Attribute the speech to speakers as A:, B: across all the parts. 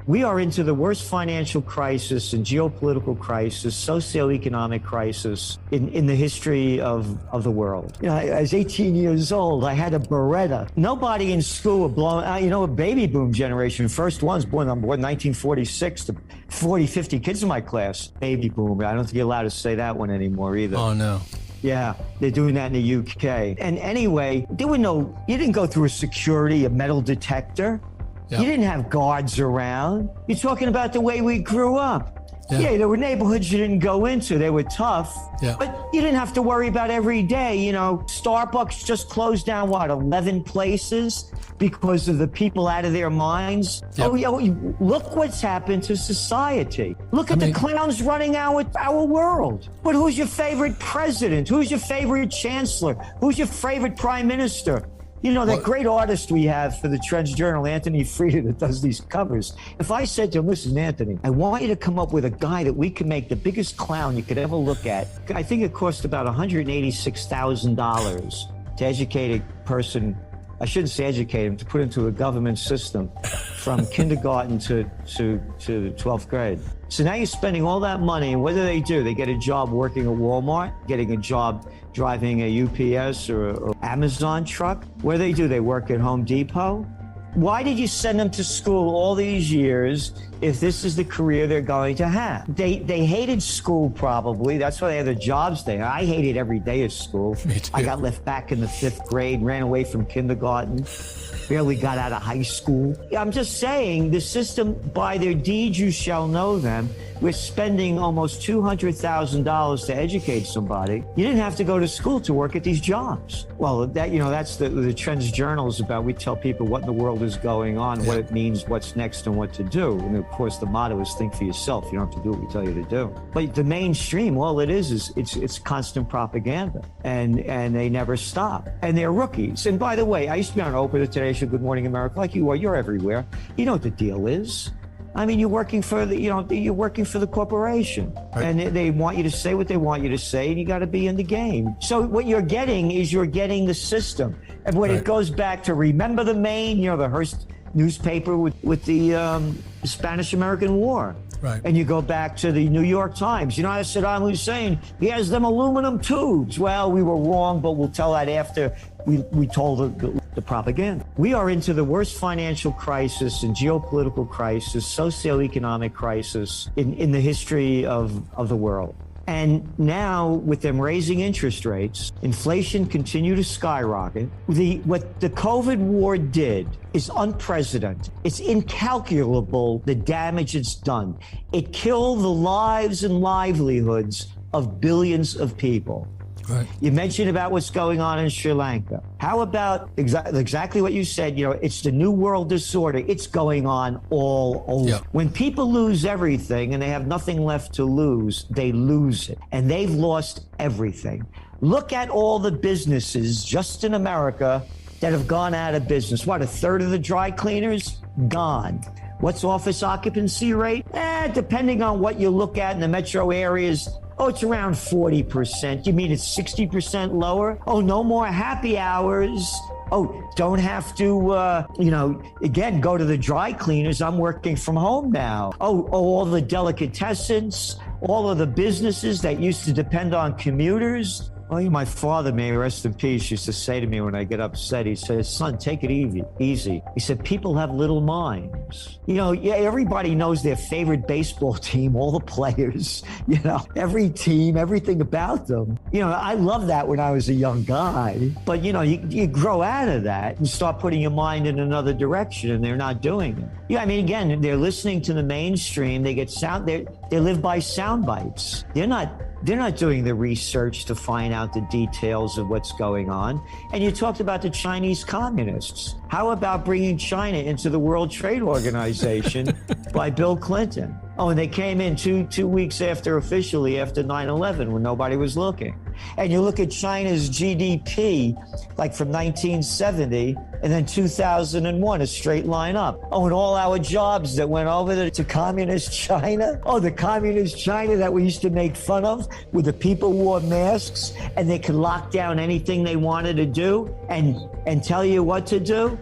A: We are into the worst financial crisis and geopolitical crisis, socioeconomic crisis in the history of the world. You know, I was 18 years old. I had a Beretta. Nobody in school would blow, a baby boom generation. First ones born 1946 to 40, 50 kids in my class. Baby boom. I don't think you're allowed to say that one anymore either.
B: Oh, no.
A: Yeah, they're doing that in the UK. And anyway, you didn't go through a metal detector. Yep. You didn't have guards around. You're talking about the way we grew up. Yeah, there were neighborhoods you didn't go into. They were tough, but you didn't have to worry about every day. You know, Starbucks just closed down, 11 places because of the people out of their minds. Yep. Oh, yeah, look what's happened to society. Look at the clowns running our world. But who's your favorite president? Who's your favorite chancellor? Who's your favorite prime minister? You know, that great artist we have for the Trends Journal, Anthony Frieda, that does these covers. If I said to him, listen, Anthony, I want you to come up with a guy that we can make the biggest clown you could ever look at. I think it cost about $186,000 to educate a person. I shouldn't say educate him, to put into a government system from kindergarten to 12th grade. So now you're spending all that money, and what do? They get a job working at Walmart, getting a job driving a UPS or Amazon truck. What do? They work at Home Depot. Why did you send them to school all these years if this is the career they're going to have? They hated school probably. That's why they had the jobs there. I hated every day of school.
B: Me too.
A: I got left back in the 5th grade, ran away from kindergarten, barely got out of high school. I'm just saying, the system, by their deeds you shall know them. We're spending almost $200,000 to educate somebody. You didn't have to go to school to work at these jobs. Well, that's the Trends Journal is about. We tell people what in the world is going on, what it means, what's next, and what to do. And of course, the motto is think for yourself. You don't have to do what we tell you to do. But the mainstream, all it is it's constant propaganda, and they never stop. And they're rookies. And by the way, I used to be on Oprah, the Today Show, Good Morning America, like you are. You're everywhere. You know what the deal is. I mean, you're working for the corporation, and they want you to say what they want you to say, and you got to be in the game. So what you're getting the system. And when it goes back to remember the Maine, the Hearst newspaper with the Spanish-American War.
B: Right.
A: And you go back to the New York Times. Saddam Hussein, he has them aluminum tubes. Well, we were wrong, but we'll tell that after we told the propaganda. We are into the worst financial crisis and geopolitical crisis, socioeconomic crisis in the history of the world. And now, with them raising interest rates, inflation continued to skyrocket. What the COVID war did is unprecedented. It's incalculable, the damage it's done. It killed the lives and livelihoods of billions of people.
B: Right.
A: You mentioned about what's going on in Sri Lanka. How about exactly what you said? It's the New World Disorder. It's going on all over.
B: Yep.
A: When people lose everything and they have nothing left to lose, they lose it. And they've lost everything. Look at all the businesses just in America that have gone out of business. What, a third of the dry cleaners? Gone. What's office occupancy rate? Depending on what you look at in the metro areas, it's around 40%. You mean it's 60% lower? No more happy hours. Don't have to, again, go to the dry cleaners. I'm working from home now. All the delicatessens, all of the businesses that used to depend on commuters. My father, may he rest in peace, used to say to me when I get upset, he says, son, take it easy. He said, people have little minds. Everybody knows their favorite baseball team, all the players, every team, everything about them. I loved that when I was a young guy. But, you grow out of that and start putting your mind in another direction, and they're not doing it. Again, they're listening to the mainstream. They get they live by sound bites. They're not doing the research to find out the details of what's going on. And you talked about the Chinese communists. How about bringing China into the World Trade Organization by Bill Clinton? And they came in two weeks officially after 9/11 when nobody was looking. And you look at China's GDP, like from 1970 and then 2001, a straight line up. And all our jobs that went over to communist China. The communist China that we used to make fun of, where the people wore masks and they could lock down anything they wanted to do and tell you what to do.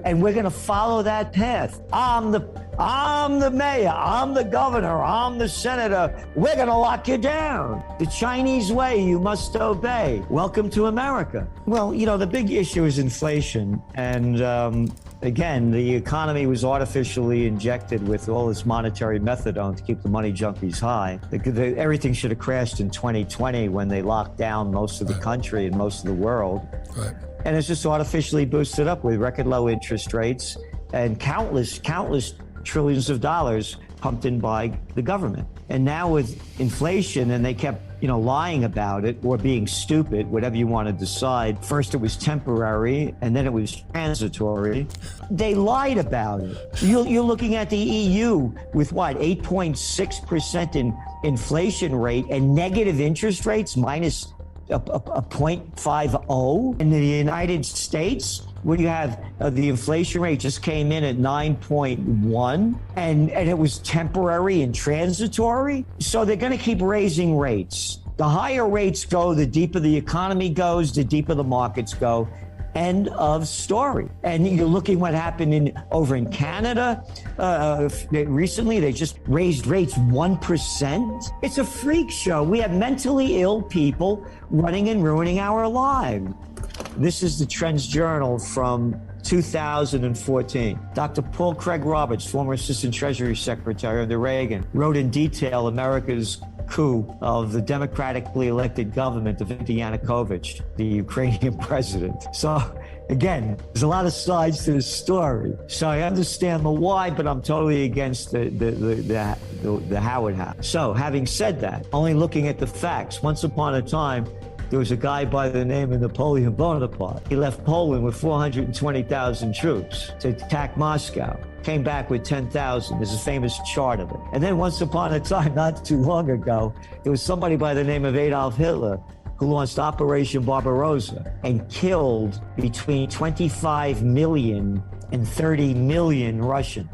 A: And we're going to follow that path. I'm the I'm the mayor, I'm the governor, I'm the senator. We're going to lock you down. The Chinese way, you must obey. Welcome to America. Well, you know, the big issue is inflation. And again, the economy was artificially injected with all this monetary methadone to keep the money junkies high. Everything should have crashed in 2020 when they locked down most of the country and most of the world. Right. And it's just artificially boosted up with record low interest rates and countless trillions of dollars pumped in by the government. And now with inflation, and they kept, you know, lying about it or being stupid, whatever you want to decide. First it was temporary and then it was transitory. They lied about it. You're looking at the EU with what, 8.6% in inflation rate and negative interest rates minus a 0.50. In the United States, where you have the inflation rate just came in at 9.1, and it was temporary and transitory. So they're going to keep raising rates. The higher rates go, the deeper the economy goes, the deeper the markets go. End of story. And you're looking what happened over in Canada recently. They just raised rates 1%. It's a freak show. We have mentally ill people running and ruining our lives. This is the Trends Journal from 2014. Dr. Paul Craig Roberts, former Assistant Treasury Secretary under Reagan, wrote in detail America's coup of the democratically elected government of Viktor Yanukovych, the Ukrainian president. So again, there's a lot of sides to this story. So I understand the why, but I'm totally against the how it happened. So having said that, only looking at the facts, once upon a time, there was a guy by the name of Napoleon Bonaparte. He left Poland with 420,000 troops to attack Moscow. Came back with 10,000. There's a famous chart of it. And then once upon a time, not too long ago, there was somebody by the name of Adolf Hitler who launched Operation Barbarossa and killed between 25 million and 30 million Russians.